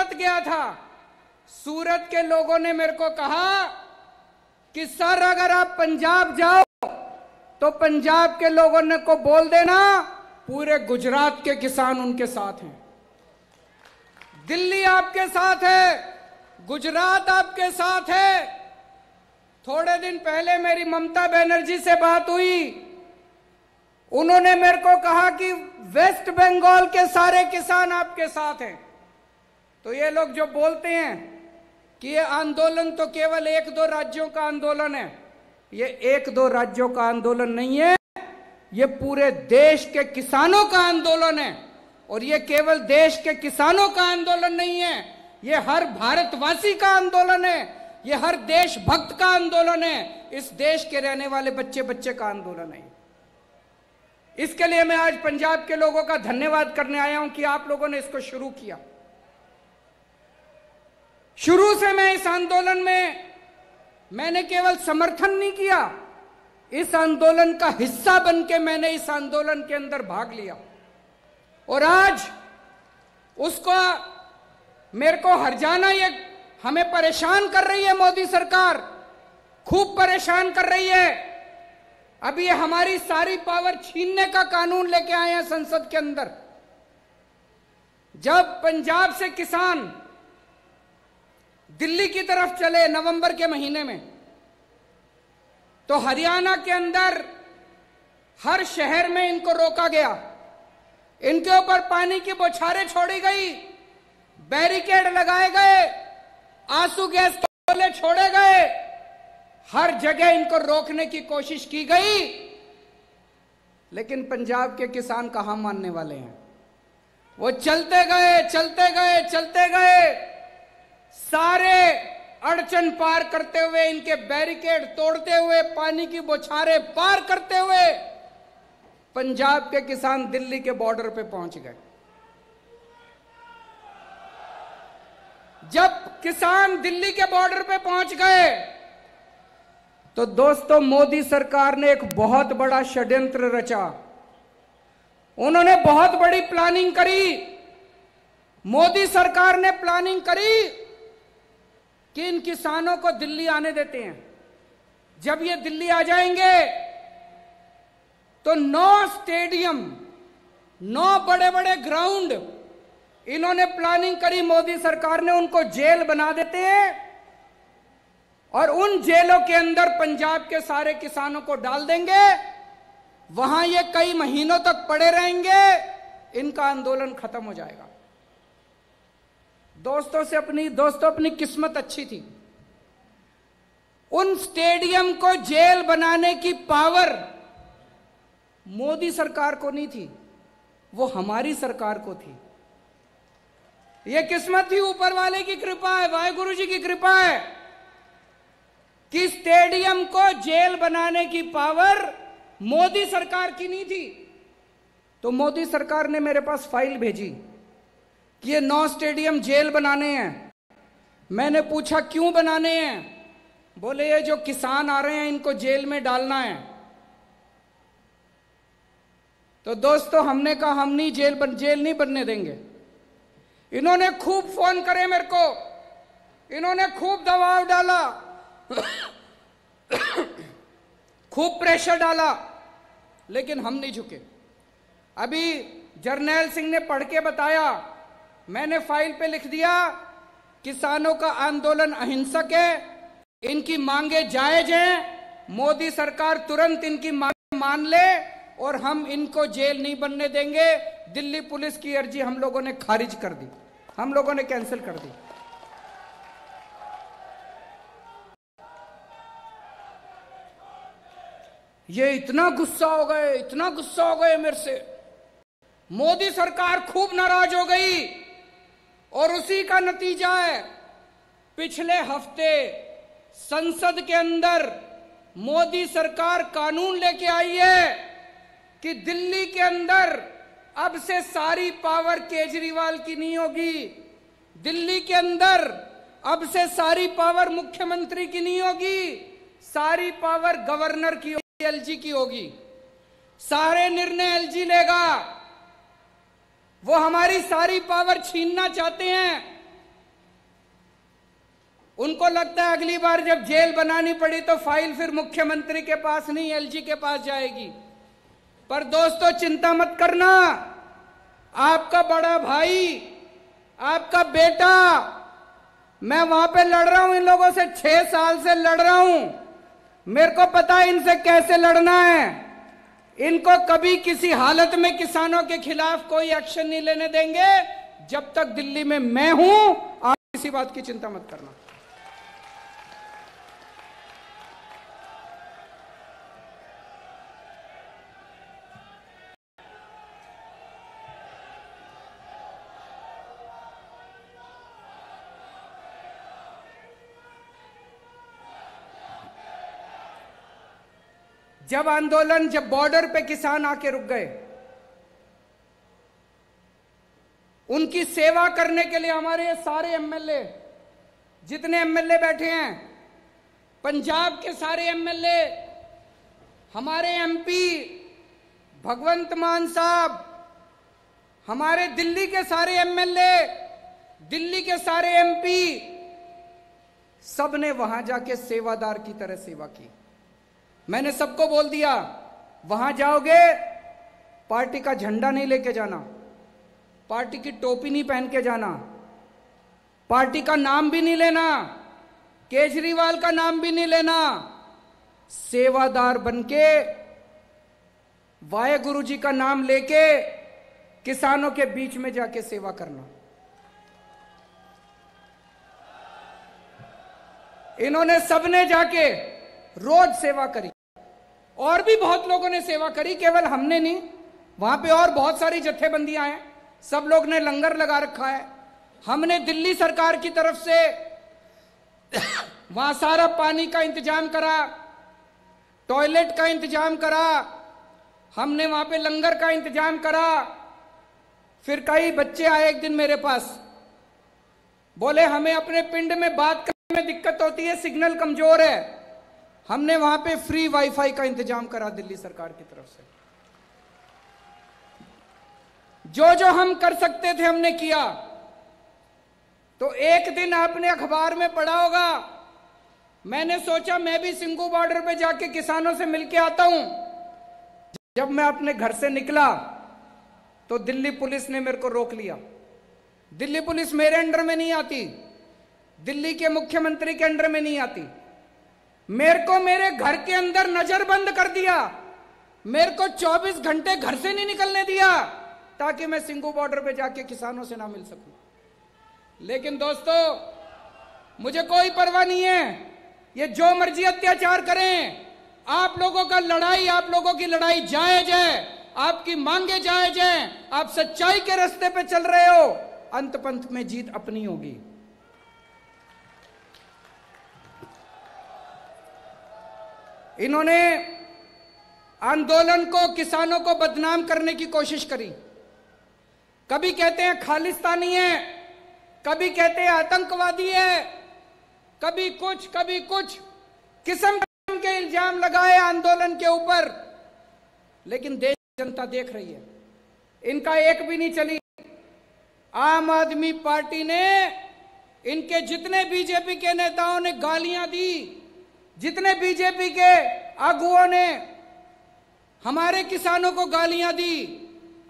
सूरत गया था। सूरत के लोगों ने मेरे को कहा कि सर अगर आप पंजाब जाओ तो पंजाब के लोगों ने को बोल देना पूरे गुजरात के किसान उनके साथ हैं, दिल्ली आपके साथ है, गुजरात आपके साथ है। थोड़े दिन पहले मेरी ममता बनर्जी से बात हुई, उन्होंने मेरे को कहा कि वेस्ट बंगाल के सारे किसान आपके साथ हैं। तो ये लोग जो बोलते हैं कि ये आंदोलन तो केवल 1-2 राज्यों का आंदोलन है, ये 1-2 राज्यों का आंदोलन नहीं है, ये पूरे देश के किसानों का आंदोलन है। और ये केवल देश के किसानों का आंदोलन नहीं है, ये हर भारतवासी का आंदोलन है, ये हर देशभक्त का आंदोलन है, इस देश के रहने वाले बच्चे बच्चे का आंदोलन है। इसके लिए मैं आज पंजाब के लोगों का धन्यवाद करने आया हूं कि आप लोगों ने इसको शुरू किया। शुरू से मैं इस आंदोलन में मैंने केवल समर्थन नहीं किया, इस आंदोलन का हिस्सा बनके मैंने इस आंदोलन के अंदर भाग लिया। और आज उसको मेरे को हर जाना, ये हमें परेशान कर रही है मोदी सरकार, खूब परेशान कर रही है। अभी ये हमारी सारी पावर छीनने का कानून लेके आए हैं संसद के अंदर। जब पंजाब से किसान दिल्ली की तरफ चले नवंबर के महीने में, तो हरियाणा के अंदर हर शहर में इनको रोका गया, इनके ऊपर पानी की बौछारें छोड़ी गई, बैरिकेड लगाए गए, आंसू गैस गोले छोड़े गए, हर जगह इनको रोकने की कोशिश की गई। लेकिन पंजाब के किसान कहां मानने वाले हैं? वो चलते गए चलते गए चलते गए, सारे अड़चन पार करते हुए, इनके बैरिकेड तोड़ते हुए, पानी की बौछारें पार करते हुए पंजाब के किसान दिल्ली के बॉर्डर पे पहुंच गए। जब किसान दिल्ली के बॉर्डर पे पहुंच गए तो दोस्तों मोदी सरकार ने एक बहुत बड़ा षड्यंत्र रचा, उन्होंने बहुत बड़ी प्लानिंग करी। मोदी सरकार ने प्लानिंग करी कि इन किसानों को दिल्ली आने देते हैं, जब ये दिल्ली आ जाएंगे तो 9 स्टेडियम, 9 बड़े बड़े ग्राउंड इन्होंने प्लानिंग करी, मोदी सरकार ने उनको जेल बना देते हैं और उन जेलों के अंदर पंजाब के सारे किसानों को डाल देंगे, वहां ये कई महीनों तक पड़े रहेंगे, इनका आंदोलन खत्म हो जाएगा। दोस्तों अपनी किस्मत अच्छी थी, उन स्टेडियम को जेल बनाने की पावर मोदी सरकार को नहीं थी, वो हमारी सरकार को थी। ये किस्मत थी, ऊपर वाले की कृपा है, वाहेगुरु जी की कृपा है कि स्टेडियम को जेल बनाने की पावर मोदी सरकार की नहीं थी। तो मोदी सरकार ने मेरे पास फाइल भेजी कि ये 9 स्टेडियम जेल बनाने हैं। मैंने पूछा क्यों बनाने हैं? बोले ये जो किसान आ रहे हैं इनको जेल में डालना है। तो दोस्तों हमने कहा हम नहीं जेल नहीं बनने देंगे। इन्होंने खूब फोन करे मेरे को, इन्होंने खूब दबाव डाला, खूब प्रेशर डाला, लेकिन हम नहीं झुके। अभी जर्नैल सिंह ने पढ़ के बताया, मैंने फाइल पे लिख दिया किसानों का आंदोलन अहिंसक है, इनकी मांगे जायज हैं, मोदी सरकार तुरंत इनकी मांग मान ले और हम इनको जेल नहीं बनने देंगे। दिल्ली पुलिस की अर्जी हम लोगों ने खारिज कर दी, हम लोगों ने कैंसिल कर दी। ये इतना गुस्सा हो गए, इतना गुस्सा हो गए मेरे से, मोदी सरकार खूब नाराज हो गई और उसी का नतीजा है पिछले हफ्ते संसद के अंदर मोदी सरकार कानून लेके आई है कि दिल्ली के अंदर अब से सारी पावर केजरीवाल की नहीं होगी, दिल्ली के अंदर अब से सारी पावर मुख्यमंत्री की नहीं होगी, सारी पावर गवर्नर की होगी, एलजी की होगी, सारे निर्णय एलजी लेगा। वो हमारी सारी पावर छीनना चाहते हैं, उनको लगता है अगली बार जब जेल बनानी पड़ी तो फाइल फिर मुख्यमंत्री के पास नहीं, एलजी के पास जाएगी। पर दोस्तों चिंता मत करना, आपका बड़ा भाई, आपका बेटा, मैं वहां पे लड़ रहा हूं इन लोगों से, 6 साल से लड़ रहा हूं। मेरे को पता है इनसे कैसे लड़ना है। इनको कभी किसी हालत में किसानों के खिलाफ कोई एक्शन नहीं लेने देंगे जब तक दिल्ली में मैं हूं। आप किसी बात की चिंता मत करना। जब आंदोलन, जब बॉर्डर पे किसान आके रुक गए, उनकी सेवा करने के लिए हमारे सारे एमएलए, जितने एमएलए बैठे हैं, पंजाब के सारे एमएलए, हमारे एमपी भगवंत मान साहब, हमारे दिल्ली के सारे एमएलए, दिल्ली के सारे एमपी, सबने वहां जाके सेवादार की तरह सेवा की। मैंने सबको बोल दिया, वहां जाओगे पार्टी का झंडा नहीं लेके जाना, पार्टी की टोपी नहीं पहन के जाना, पार्टी का नाम भी नहीं लेना, केजरीवाल का नाम भी नहीं लेना। सेवादार बनके, वाहेगुरु जी का नाम लेके किसानों के बीच में जाके सेवा करना। इन्होंने सबने जाके रोज सेवा करी, और भी बहुत लोगों ने सेवा करी, केवल हमने नहीं। वहां पे और बहुत सारी जत्थेबंदियां हैं, सब लोग ने लंगर लगा रखा है। हमने दिल्ली सरकार की तरफ से वहां सारा पानी का इंतजाम करा, टॉयलेट का इंतजाम करा, हमने वहां पे लंगर का इंतजाम करा। फिर कई बच्चे आए एक दिन मेरे पास, बोले हमें अपने पिंड में बात करने में दिक्कत होती है, सिग्नल कमजोर है। हमने वहां पे फ्री वाईफाई का इंतजाम करा दिल्ली सरकार की तरफ से। जो जो हम कर सकते थे हमने किया। तो एक दिन आपने अखबार में पढ़ा होगा, मैंने सोचा मैं भी सिंगू बॉर्डर पे जाके किसानों से मिलके आता हूं। जब मैं अपने घर से निकला तो दिल्ली पुलिस ने मेरे को रोक लिया। दिल्ली पुलिस मेरे अंडर में नहीं आती, दिल्ली के मुख्यमंत्री के अंडर में नहीं आती। मेरे को मेरे घर के अंदर नजरबंद कर दिया, मेरे को 24 घंटे घर से नहीं निकलने दिया ताकि मैं सिंगू बॉर्डर पे जाके किसानों से ना मिल सकूं। लेकिन दोस्तों मुझे कोई परवाह नहीं है, ये जो मर्जी अत्याचार करें, आप लोगों का लड़ाई, आप लोगों की लड़ाई जायज है, आपकी मांगे जायज हैं, आप सच्चाई के रास्ते पे चल रहे हो, अंत पंत में जीत अपनी होगी। इन्होंने आंदोलन को, किसानों को बदनाम करने की कोशिश करी। कभी कहते हैं खालिस्तानी है, कभी कहते हैं आतंकवादी है, कभी कुछ किस्म के इल्जाम लगाए आंदोलन के ऊपर। लेकिन देश की जनता देख रही है, इनका एक भी नहीं चली। आम आदमी पार्टी ने, इनके जितने बीजेपी के नेताओं ने गालियां दी, जितने बीजेपी के आगुओं ने हमारे किसानों को गालियां दी,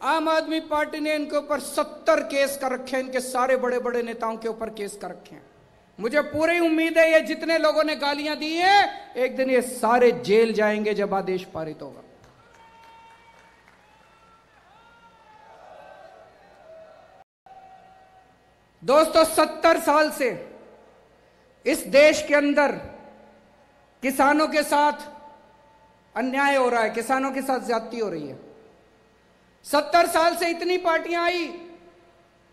आम आदमी पार्टी ने इनके ऊपर 70 केस कर रखे हैं, इनके सारे बड़े बड़े नेताओं के ऊपर केस कर रखे हैं। मुझे पूरी उम्मीद है ये जितने लोगों ने गालियां दी हैं, एक दिन ये सारे जेल जाएंगे जब आदेश पारित होगा। दोस्तों 70 साल से इस देश के अंदर किसानों के साथ अन्याय हो रहा है, किसानों के साथ ज्यादती हो रही है। 70 साल से इतनी पार्टियां आई,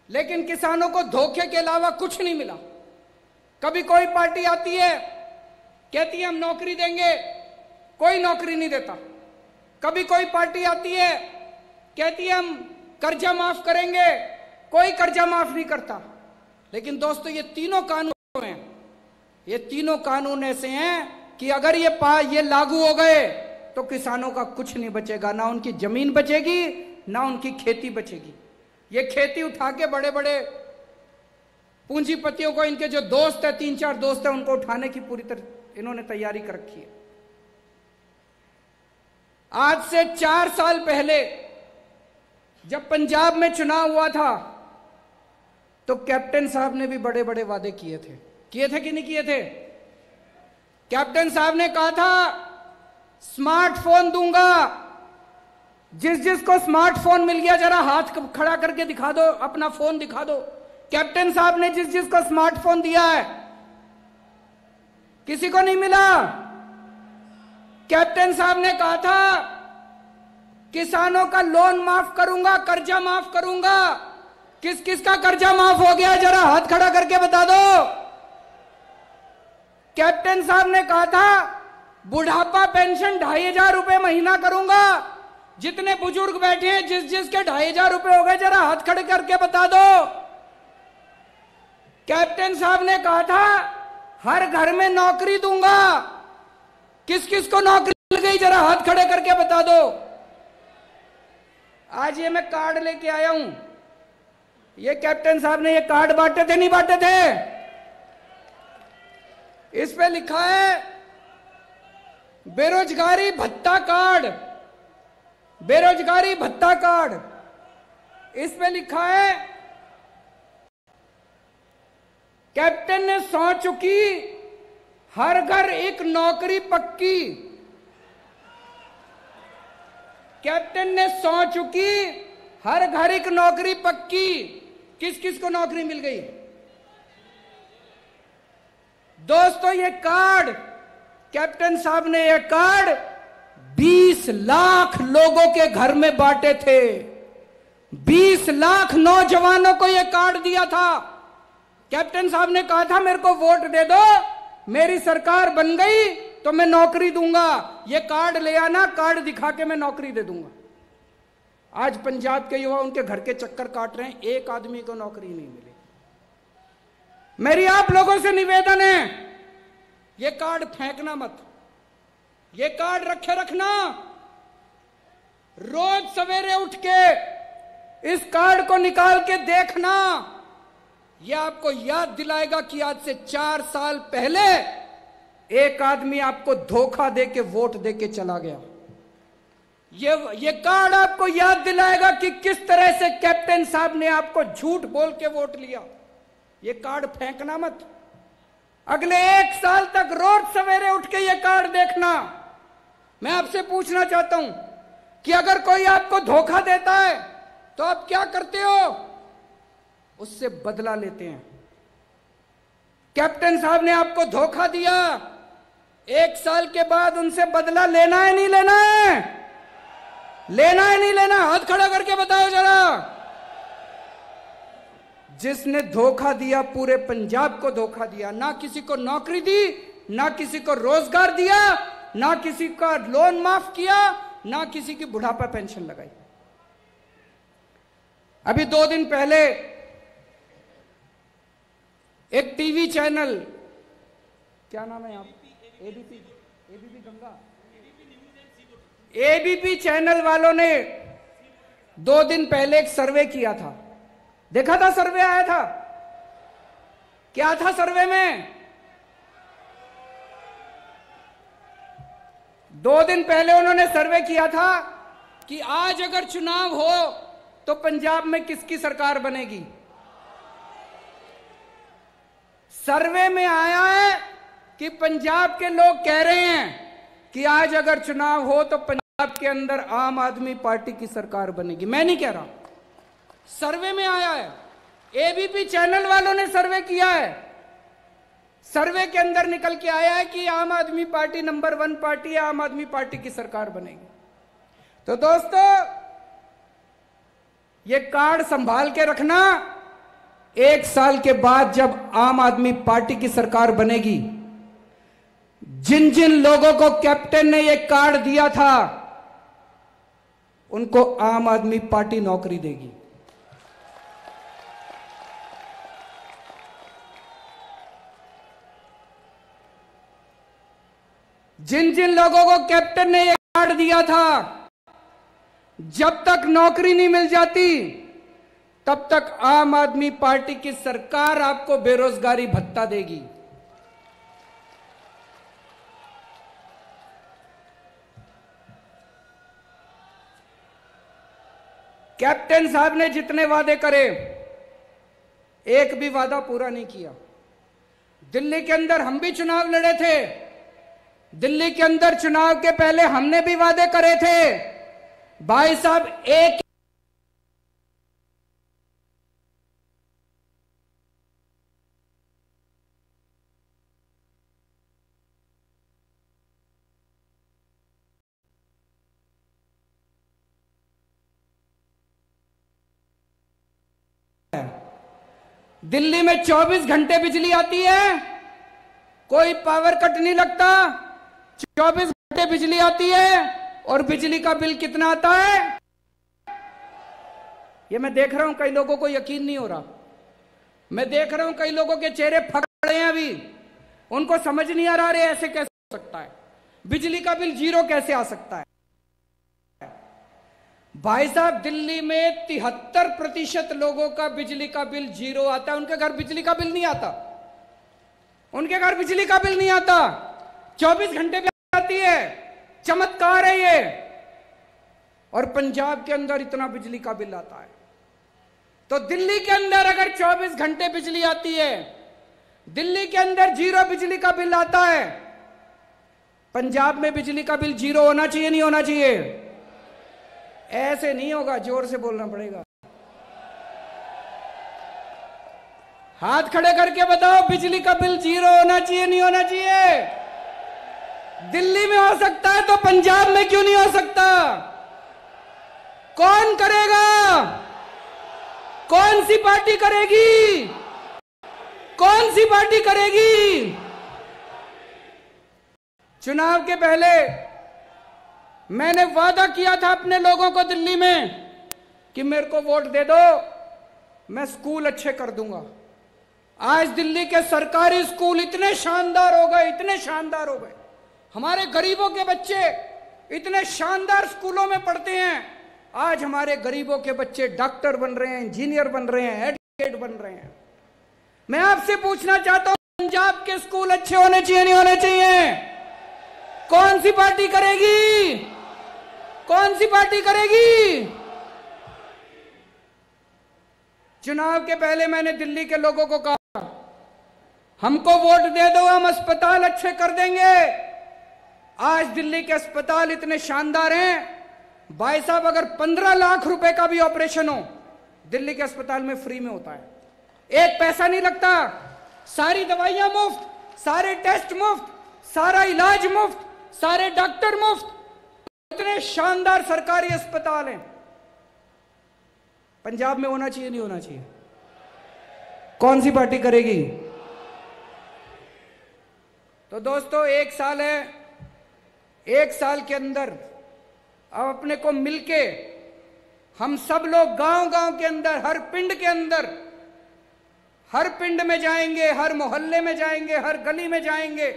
लेकिन किसानों को धोखे के अलावा कुछ नहीं मिला। कभी कोई पार्टी आती है, कहती है हम नौकरी देंगे, कोई नौकरी नहीं देता। कभी कोई पार्टी आती है, कहती है हम कर्जा माफ करेंगे, कोई कर्जा माफ नहीं करता। लेकिन दोस्तों ये तीनों कानून हैं, ये तीनों कानून ऐसे हैं कि अगर ये लागू हो गए तो किसानों का कुछ नहीं बचेगा, ना उनकी जमीन बचेगी, ना उनकी खेती बचेगी। ये खेती उठा के बड़े बड़े पूंजीपतियों को, इनके जो दोस्त है, 3-4 दोस्त है, उनको उठाने की पूरी तरह इन्होंने तैयारी कर रखी है। आज से 4 साल पहले जब पंजाब में चुनाव हुआ था तो कैप्टन साहब ने भी बड़े बड़े वादे किए थे कि नहीं किए थे? कैप्टन साहब ने कहा था स्मार्टफोन दूंगा, जिस जिसको स्मार्टफोन मिल गया जरा हाथ खड़ा करके दिखा दो, अपना फोन दिखा दो। कैप्टन साहब ने जिस जिसको स्मार्टफोन दिया है, किसी को नहीं मिला। कैप्टन साहब ने कहा था किसानों का लोन माफ करूंगा, कर्जा माफ करूंगा। किस किस का कर्जा माफ हो गया, जरा हाथ खड़ा करके बता दो। कैप्टन साहब ने कहा था बुढ़ापा पेंशन 2500 रुपए महीना करूंगा। जितने बुजुर्ग बैठे हैं, जिस जिसके 2500 रुपए हो गए, जरा हाथ खड़े करके बता दो। कैप्टन साहब ने कहा था हर घर में नौकरी दूंगा। किस किस को नौकरी मिल गई, जरा हाथ खड़े करके बता दो। आज ये मैं कार्ड लेके आया हूं, ये कैप्टन साहब ने ये कार्ड बांटे थे, नहीं बांटे थे? इस पे लिखा है बेरोजगारी भत्ता कार्ड, बेरोजगारी भत्ता कार्ड। इस पे लिखा है कैप्टन ने सौं चुकी, हर घर एक नौकरी पक्की। कैप्टन ने सौं चुकी, हर घर एक नौकरी पक्की। किस किस को नौकरी मिल गई? दोस्तों ये कार्ड, कैप्टन साहब ने ये कार्ड 20 लाख लोगों के घर में बांटे थे। 20 लाख नौजवानों को ये कार्ड दिया था। कैप्टन साहब ने कहा था मेरे को वोट दे दो, मेरी सरकार बन गई तो मैं नौकरी दूंगा। ये कार्ड ले आना, कार्ड दिखा के मैं नौकरी दे दूंगा। आज पंजाब के युवा उनके घर के चक्कर काट रहे हैं, एक आदमी को नौकरी नहीं मिली। मेरी आप लोगों से निवेदन है, ये कार्ड फेंकना मत, ये कार्ड रखे रखना। रोज सवेरे उठ के इस कार्ड को निकाल के देखना, यह आपको याद दिलाएगा कि आज से 4 साल पहले एक आदमी आपको धोखा देके वोट देके चला गया। ये कार्ड आपको याद दिलाएगा कि किस तरह से कैप्टन साहब ने आपको झूठ बोल के वोट लिया। ये कार्ड फेंकना मत। अगले 1 साल तक रोज सवेरे उठ के ये कार्ड देखना। मैं आपसे पूछना चाहता हूं कि अगर कोई आपको धोखा देता है तो आप क्या करते हो? उससे बदला लेते हैं। कैप्टन साहब ने आपको धोखा दिया, 1 साल के बाद उनसे बदला लेना है नहीं लेना है? लेना है नहीं लेना? हाथ खड़ा करके बताओ जरा। जिसने धोखा दिया, पूरे पंजाब को धोखा दिया, ना किसी को नौकरी दी, ना किसी को रोजगार दिया, ना किसी का लोन माफ किया, ना किसी की बुढ़ापा पेंशन लगाई। अभी 2 दिन पहले एक टीवी चैनल, क्या नाम है आप, एबीपी गंगा, एबीपी चैनल वालों ने 2 दिन पहले एक सर्वे किया था। देखा था? सर्वे आया था। क्या था सर्वे में? 2 दिन पहले उन्होंने सर्वे किया था कि आज अगर चुनाव हो तो पंजाब में किसकी सरकार बनेगी। सर्वे में आया है कि पंजाब के लोग कह रहे हैं कि आज अगर चुनाव हो तो पंजाब के अंदर आम आदमी पार्टी की सरकार बनेगी। मैं नहीं कह रहा, सर्वे में आया है। एबीपी चैनल वालों ने सर्वे किया है। सर्वे के अंदर निकल के आया है कि आम आदमी पार्टी नंबर 1 पार्टी है, आम आदमी पार्टी की सरकार बनेगी। तो दोस्तों ये कार्ड संभाल के रखना। 1 साल के बाद जब आम आदमी पार्टी की सरकार बनेगी, जिन जिन लोगों को कैप्टन ने ये कार्ड दिया था उनको आम आदमी पार्टी नौकरी देगी। जिन जिन लोगों को कैप्टन ने ये कार्ड दिया था, जब तक नौकरी नहीं मिल जाती तब तक आम आदमी पार्टी की सरकार आपको बेरोजगारी भत्ता देगी। कैप्टन साहब ने जितने वादे करे, एक भी वादा पूरा नहीं किया। दिल्ली के अंदर हम भी चुनाव लड़े थे, दिल्ली के अंदर चुनाव के पहले हमने भी वादे करे थे। भाई साहब, एक दिल्ली में 24 घंटे बिजली आती है, कोई पावर कट नहीं लगता, 24 घंटे बिजली आती है। और बिजली का बिल कितना आता है? ये मैं देख रहा हूं कई लोगों को यकीन नहीं हो रहा। मैं देख रहा हूं कई लोगों के चेहरे फट रहे हैं अभी, उनको समझ नहीं आ रहा रे ऐसे कैसे हो सकता है, बिजली का बिल 0 कैसे आ सकता है। भाई साहब, दिल्ली में 73% लोगों का बिजली का बिल 0 आता है। उनके घर बिजली का बिल नहीं आता, उनके घर बिजली का बिल नहीं आता, 24 घंटे पे आती है। चमत्कार है ये। और पंजाब के अंदर इतना बिजली का बिल आता है। तो दिल्ली के अंदर अगर 24 घंटे बिजली आती है, दिल्ली के अंदर 0 बिजली का बिल आता है, पंजाब में बिजली का बिल 0 होना चाहिए नहीं होना चाहिए? ऐसे नहीं होगा, जोर से बोलना पड़ेगा। हाथ खड़े करके बताओ, बिजली का बिल 0 होना चाहिए नहीं होना चाहिए? दिल्ली में हो सकता है तो पंजाब में क्यों नहीं हो सकता? कौन करेगा? कौन सी पार्टी करेगी? कौन सी पार्टी करेगी? चुनाव के पहले मैंने वादा किया था अपने लोगों को दिल्ली में कि मेरे को वोट दे दो, मैं स्कूल अच्छे कर दूंगा। आज दिल्ली के सरकारी स्कूल इतने शानदार हो गए, इतने शानदार हो गए। हमारे गरीबों के बच्चे इतने शानदार स्कूलों में पढ़ते हैं। आज हमारे गरीबों के बच्चे डॉक्टर बन रहे हैं, इंजीनियर बन रहे हैं, एडवोकेट बन रहे हैं। मैं आपसे पूछना चाहता हूं, पंजाब के स्कूल अच्छे होने चाहिए नहीं होने चाहिए? कौन सी पार्टी करेगी? कौन सी पार्टी करेगी? चुनाव के पहले मैंने दिल्ली के लोगों को कहा, हमको वोट दे दो, हम अस्पताल अच्छे कर देंगे। आज दिल्ली के अस्पताल इतने शानदार हैं। भाई साहब, अगर 15 लाख रुपए का भी ऑपरेशन हो, दिल्ली के अस्पताल में फ्री में होता है, एक पैसा नहीं लगता। सारी दवाइयां मुफ्त, सारे टेस्ट मुफ्त, सारा इलाज मुफ्त, सारे डॉक्टर मुफ्त। इतने शानदार सरकारी अस्पताल हैं। पंजाब में होना चाहिए नहीं होना चाहिए? कौन सी पार्टी करेगी? तो दोस्तों, 1 साल है, 1 साल के अंदर अब अपने को मिलके हम सब लोग गांव-गांव के अंदर, हर पिंड के अंदर, हर पिंड में जाएंगे, हर मोहल्ले में जाएंगे, हर गली में जाएंगे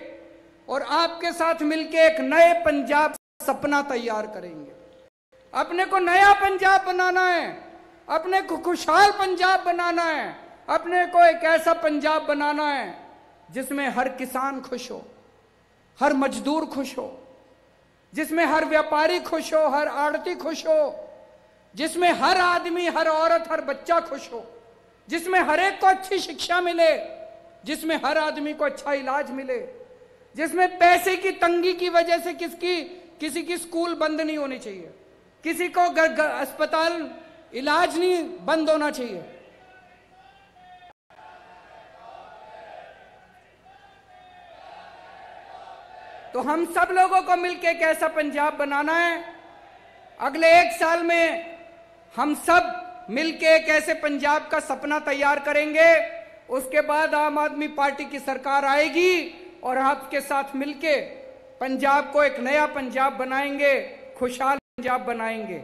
और आपके साथ मिलके एक नए पंजाब का सपना तैयार करेंगे। अपने को नया पंजाब बनाना है, अपने को खुशहाल पंजाब बनाना है, अपने को एक ऐसा पंजाब बनाना है जिसमें हर किसान खुश हो, हर मजदूर खुश हो, जिसमें हर व्यापारी खुश हो, हर आड़ती खुश हो, जिसमें हर आदमी, हर औरत, हर बच्चा खुश हो, जिसमें हर एक को अच्छी शिक्षा मिले, जिसमें हर आदमी को अच्छा इलाज मिले, जिसमें पैसे की तंगी की वजह से किसी की स्कूल बंद नहीं होनी चाहिए, किसी को अस्पताल इलाज नहीं बंद होना चाहिए। तो हम सब लोगों को मिलकर एक ऐसा पंजाब बनाना है। अगले 1 साल में हम सब मिलकर एक ऐसे पंजाब का सपना तैयार करेंगे। उसके बाद आम आदमी पार्टी की सरकार आएगी और आपके साथ मिलके पंजाब को एक नया पंजाब बनाएंगे, खुशहाल पंजाब बनाएंगे।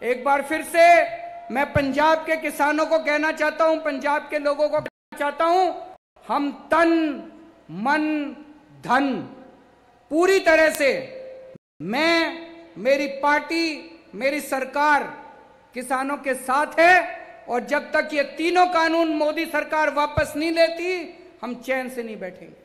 एक बार फिर से मैं पंजाब के किसानों को कहना चाहता हूं, पंजाब के लोगों को कहना चाहता हूं, हम तन मन धन पूरी तरह से, मैं, मेरी पार्टी, मेरी सरकार किसानों के साथ है और जब तक ये तीनों कानून मोदी सरकार वापस नहीं लेती, हम चैन से नहीं बैठेंगे।